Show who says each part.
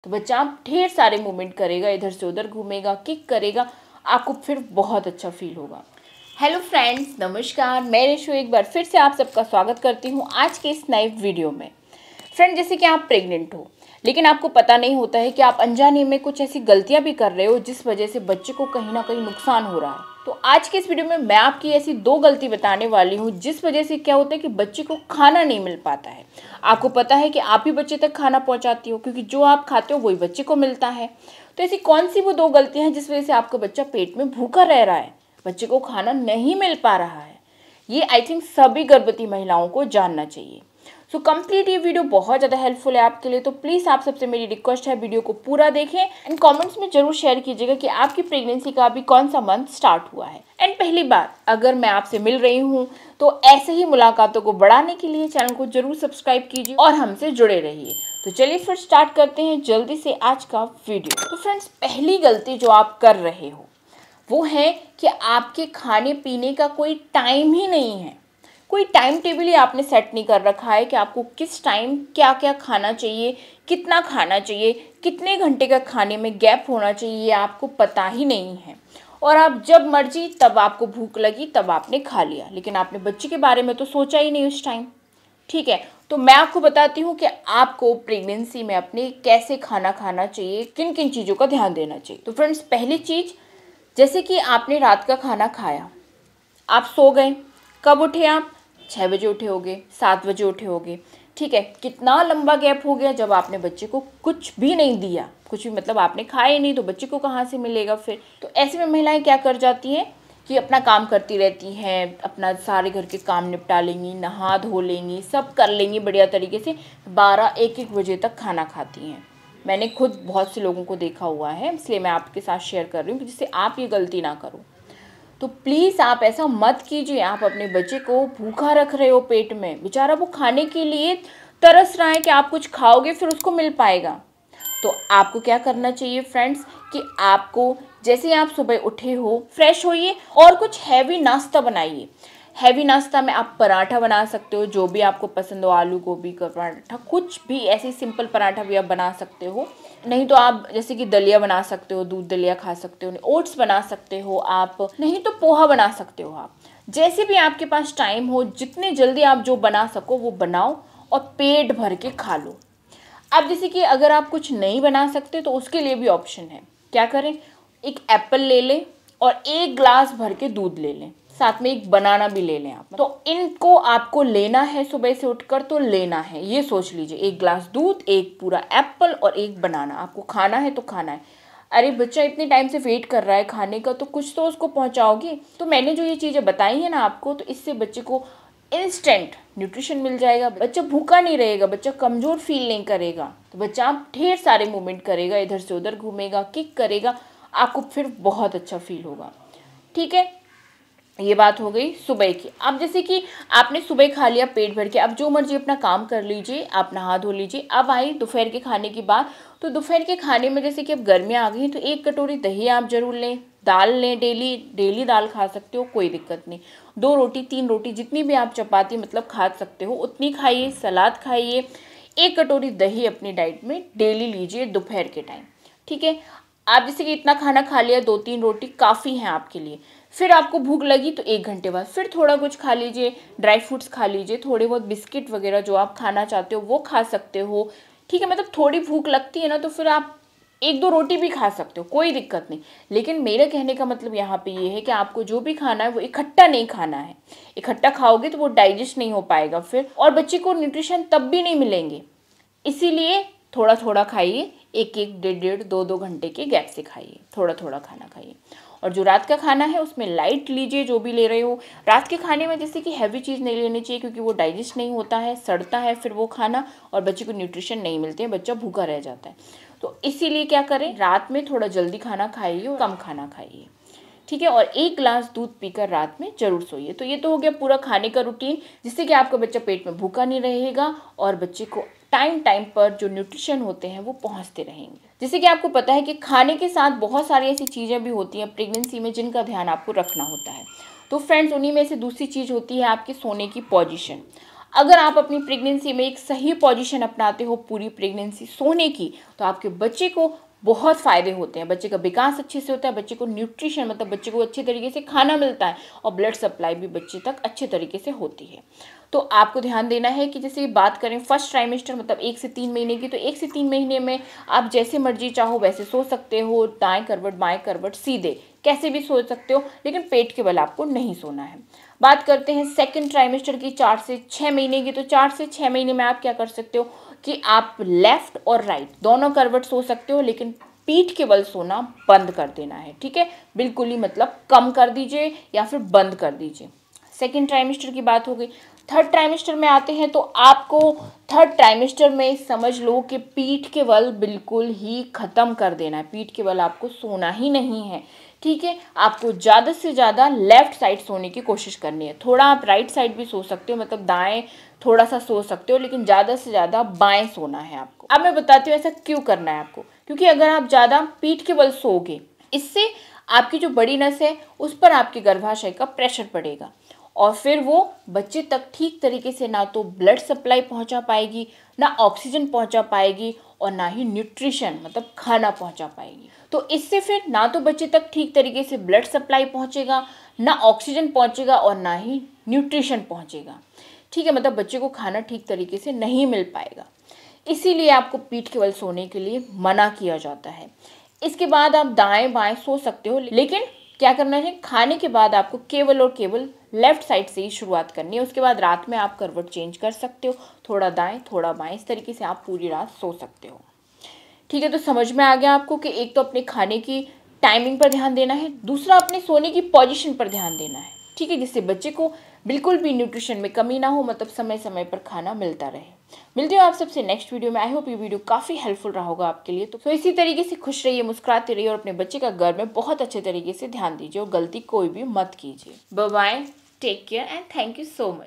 Speaker 1: तो बच्चा ढेर सारे मूवमेंट करेगा, इधर से उधर घूमेगा, किक करेगा, आपको फिर बहुत अच्छा फील होगा। हेलो फ्रेंड्स, नमस्कार, मैं रेशु एक बार फिर से आप सबका स्वागत करती हूँ आज के इस नए वीडियो में। फ्रेंड, जैसे कि आप प्रेग्नेंट हो लेकिन आपको पता नहीं होता है कि आप अनजाने में कुछ ऐसी गलतियां भी कर रहे हो जिस वजह से बच्चे को कहीं ना कहीं नुकसान हो रहा है। तो आज के इस वीडियो में मैं आपकी ऐसी 2 गलती बताने वाली हूँ जिस वजह से क्या होता है कि बच्चे को खाना नहीं मिल पाता है। आपको पता है कि आप ही बच्चे तक खाना पहुँचाती हो क्योंकि जो आप खाते हो वही बच्चे को मिलता है। तो ऐसी कौन सी वो 2 गलतियाँ हैं जिस वजह से आपका बच्चा पेट में भूखा रह रहा है, बच्चे को खाना नहीं मिल पा रहा है? ये आई थिंक सभी गर्भवती महिलाओं को जानना चाहिए। सो कंप्लीट ये वीडियो बहुत ज़्यादा हेल्पफुल है आपके लिए। तो प्लीज़ आप सबसे मेरी रिक्वेस्ट है, वीडियो को पूरा देखें एंड कमेंट्स में जरूर शेयर कीजिएगा कि आपकी प्रेगनेंसी का अभी कौन सा मंथ स्टार्ट हुआ है। एंड पहली बार अगर मैं आपसे मिल रही हूँ तो ऐसे ही मुलाकातों को बढ़ाने के लिए चैनल को जरूर सब्सक्राइब कीजिए और हमसे जुड़े रहिए। तो चलिए फिर स्टार्ट करते हैं जल्दी से आज का वीडियो। तो फ्रेंड्स, पहली गलती जो आप कर रहे हो वो है कि आपके खाने पीने का कोई टाइम ही नहीं है। कोई टाइम टेबल ही आपने सेट नहीं कर रखा है कि आपको किस टाइम क्या क्या खाना चाहिए, कितना खाना चाहिए, कितने घंटे का खाने में गैप होना चाहिए, ये आपको पता ही नहीं है। और आप जब मर्जी तब आपको भूख लगी तब आपने खा लिया, लेकिन आपने बच्चे के बारे में तो सोचा ही नहीं उस टाइम। ठीक है, तो मैं आपको बताती हूँ कि आपको प्रेगनेंसी में अपने कैसे खाना खाना चाहिए, किन किन चीज़ों का ध्यान देना चाहिए। तो फ्रेंड्स, पहली चीज़, जैसे कि आपने रात का खाना खाया, आप सो गए, कब उठे आप? 6 बजे उठे होगे, 7 बजे उठे होगे। ठीक है, कितना लंबा गैप हो गया जब आपने बच्चे को कुछ भी नहीं दिया, कुछ भी मतलब आपने खाया ही नहीं, तो बच्चे को कहाँ से मिलेगा फिर? तो ऐसे में महिलाएं क्या कर जाती हैं कि अपना काम करती रहती हैं, अपना सारे घर के काम निपटा लेंगी, नहा धो लेंगी, सब कर लेंगी बढ़िया तरीके से, 12-1-1 बजे तक खाना खाती हैं। मैंने खुद बहुत से लोगों को देखा हुआ है, इसलिए मैं आपके साथ शेयर कर रही हूँ जिससे आप ये गलती ना करो। तो प्लीज़ आप ऐसा मत कीजिए। आप अपने बच्चे को भूखा रख रहे हो, पेट में बेचारा वो खाने के लिए तरस रहा है कि आप कुछ खाओगे फिर उसको मिल पाएगा। तो आपको क्या करना चाहिए फ्रेंड्स कि आपको जैसे ही आप सुबह उठे हो, फ्रेश होइए और कुछ हैवी नाश्ता बनाइए। हैवी नाश्ता में आप पराठा बना सकते हो, जो भी आपको पसंद हो, आलू गोभी का पराठा, कुछ भी ऐसे सिंपल पराठा भी आप बना सकते हो। नहीं तो आप जैसे कि दलिया बना सकते हो, दूध दलिया खा सकते हो, ओट्स बना सकते हो आप, नहीं तो पोहा बना सकते हो आप। जैसे भी आपके पास टाइम हो, जितने जल्दी आप जो बना सको वो बनाओ और पेट भर के खा लो। अब जैसे कि अगर आप कुछ नहीं बना सकते तो उसके लिए भी ऑप्शन है। क्या करें? एक एप्पल ले लें और 1 ग्लास भर के दूध ले लें, साथ में 1 बनाना भी ले लें आप। तो इनको आपको लेना है सुबह से उठकर, तो लेना है, ये सोच लीजिए, 1 ग्लास दूध, 1 पूरा एप्पल और 1 बनाना आपको खाना है तो खाना है। अरे बच्चा इतने टाइम से वेट कर रहा है खाने का, तो कुछ तो उसको पहुंचाओगे। तो मैंने जो ये चीज़ें बताई हैं ना आपको, तो इससे बच्चे को इंस्टेंट न्यूट्रिशन मिल जाएगा, बच्चा भूखा नहीं रहेगा, बच्चा कमज़ोर फील नहीं करेगा। तो बच्चा ढेर सारे मूवमेंट करेगा, इधर से उधर घूमेगा, किक करेगा, आपको फिर बहुत अच्छा फील होगा। ठीक है, ये बात हो गई सुबह की। अब जैसे कि आपने सुबह खा लिया पेट भर के, अब जो मर्जी अपना काम कर लीजिए, आप नहा धो लीजिए। अब आई दोपहर के खाने की बात। तो दोपहर के खाने में जैसे कि अब गर्मियाँ आ गई तो 1 कटोरी दही आप जरूर लें, दाल लें, डेली दाल खा सकते हो, कोई दिक्कत नहीं। 2 रोटी 3 रोटी जितनी भी आप चपाती मतलब खा सकते हो उतनी खाइए, सलाद खाइए। 1 कटोरी दही अपनी डाइट में डेली लीजिए दोपहर के टाइम। ठीक है, आप जैसे कि इतना खाना खा लिया, 2-3 रोटी काफ़ी हैं आपके लिए। फिर आपको भूख लगी तो 1 घंटे बाद फिर थोड़ा कुछ खा लीजिए, ड्राई फ्रूट्स खा लीजिए, थोड़े बहुत बिस्किट वगैरह जो आप खाना चाहते हो वो खा सकते हो। ठीक है, मतलब थोड़ी भूख लगती है ना तो फिर आप 1-2 रोटी भी खा सकते हो, कोई दिक्कत नहीं। लेकिन मेरे कहने का मतलब यहाँ पे ये है कि आपको जो भी खाना है वो इकट्ठा नहीं खाना है। इकट्ठा खाओगे तो वो डाइजेस्ट नहीं हो पाएगा फिर, और बच्चे को न्यूट्रिशन तब भी नहीं मिलेंगे। इसीलिए थोड़ा थोड़ा खाइए, 1-1, 1.5, 2-2 घंटे के गैप से खाइए, थोड़ा थोड़ा खाना खाइए। और जो रात का खाना है उसमें लाइट लीजिए, जो भी ले रहे हो। रात के खाने में जैसे कि हैवी चीज़ नहीं लेनी चाहिए क्योंकि वो डाइजेस्ट नहीं होता है, सड़ता है फिर वो खाना, और बच्चे को न्यूट्रिशन नहीं मिलते हैं, बच्चा भूखा रह जाता है। तो इसीलिए क्या करें, रात में थोड़ा जल्दी खाना खाइए और कम खाना खाइए। ठीक है, और 1 ग्लास दूध पीकर रात में जरूर सोइए। तो ये तो हो गया पूरा खाने का रूटीन, जिससे कि आपका बच्चा पेट में भूखा नहीं रहेगा और बच्चे को टाइम टाइम पर जो न्यूट्रिशन होते हैं वो पहुंचते रहेंगे। जैसे कि आपको पता है कि खाने के साथ बहुत सारी ऐसी चीज़ें भी होती हैं प्रेगनेंसी में जिनका ध्यान आपको रखना होता है। तो फ्रेंड्स, उन्हीं में से दूसरी चीज़ होती है आपके सोने की पोजीशन। अगर आप अपनी प्रेगनेंसी में एक सही पोजीशन अपनाते हो पूरी प्रेगनेंसी सोने की, तो आपके बच्चे को बहुत फ़ायदे होते हैं। बच्चे का विकास अच्छे से होता है, बच्चे को न्यूट्रिशन मतलब बच्चे को अच्छे तरीके से खाना मिलता है और ब्लड सप्लाई भी बच्चे तक अच्छे तरीके से होती है। तो आपको ध्यान देना है कि जैसे बात करें फर्स्ट ट्राइमेस्टर मतलब 1 से 3 महीने की, तो 1 से 3 महीने में आप जैसे मर्जी चाहो वैसे सो सकते हो, दाएं करवट बाएं करवट सीधे कैसे भी सो सकते हो, लेकिन पेट के बल आपको नहीं सोना है। बात करते हैं सेकंड ट्राइमेस्टर की 4 से 6 महीने की, तो 4 से 6 महीने में आप क्या कर सकते हो कि आप लेफ्ट और राइट दोनों करवट सो सकते हो, लेकिन पीठ के बल सोना बंद कर देना है। ठीक है, बिल्कुल ही मतलब कम कर दीजिए या फिर बंद कर दीजिए। सेकेंड ट्राइमेस्टर की बात हो गई। थर्ड ट्राइमेस्टर में आते हैं, तो आपको थर्ड ट्राइमेस्टर में समझ लो कि पीठ के बल बिल्कुल ही ख़त्म कर देना है। पीठ के बल आपको सोना ही नहीं है। ठीक है, आपको ज़्यादा से ज़्यादा लेफ्ट साइड सोने की कोशिश करनी है। थोड़ा आप राइट साइड भी सो सकते हो, मतलब दाएं थोड़ा सा सो सकते हो, लेकिन ज़्यादा से ज़्यादा बाएं सोना है आपको। अब मैं बताती हूँ ऐसा क्यों करना है आपको, क्योंकि अगर आप ज़्यादा पीठ के बल सोओगे, इससे आपकी जो बड़ी नस है उस पर आपके गर्भाशय का प्रेशर पड़ेगा और फिर वो बच्चे तक ठीक तरीके से ना तो ब्लड सप्लाई पहुंचा पाएगी, ना ऑक्सीजन पहुंचा पाएगी और ना ही न्यूट्रिशन मतलब खाना पहुंचा पाएगी। तो इससे फिर ना तो बच्चे तक ठीक तरीके से ब्लड सप्लाई पहुंचेगा, ना ऑक्सीजन पहुंचेगा और ना ही न्यूट्रिशन पहुंचेगा। ठीक है, मतलब बच्चे को खाना ठीक तरीके से नहीं मिल पाएगा। इसीलिए आपको पीठ के बल सोने के लिए मना किया जाता है। इसके बाद आप दाएं बाएं सो सकते हो, लेकिन क्या करना है, खाने के बाद आपको केवल और केवल लेफ्ट साइड से ही शुरुआत करनी है। उसके बाद रात में आप करवट चेंज कर सकते हो, थोड़ा दाएं थोड़ा बाएं, इस तरीके से आप पूरी रात सो सकते हो। ठीक है, तो समझ में आ गया आपको कि एक तो अपने खाने की टाइमिंग पर ध्यान देना है, दूसरा अपने सोने की पोजीशन पर ध्यान देना है। ठीक है, जिससे बच्चे को बिल्कुल भी न्यूट्रिशन में कमी ना हो, मतलब समय समय पर खाना मिलता रहे। मिलते हो आप सबसे नेक्स्ट वीडियो में। आई होप ये वीडियो काफ़ी हेल्पफुल रहा होगा आपके लिए। तो इसी तरीके से खुश रहिए, मुस्कुराते रहिए और अपने बच्चे का घर में बहुत अच्छे तरीके से ध्यान दीजिए और गलती कोई भी मत कीजिए। Bye bye, take care and thank you so much.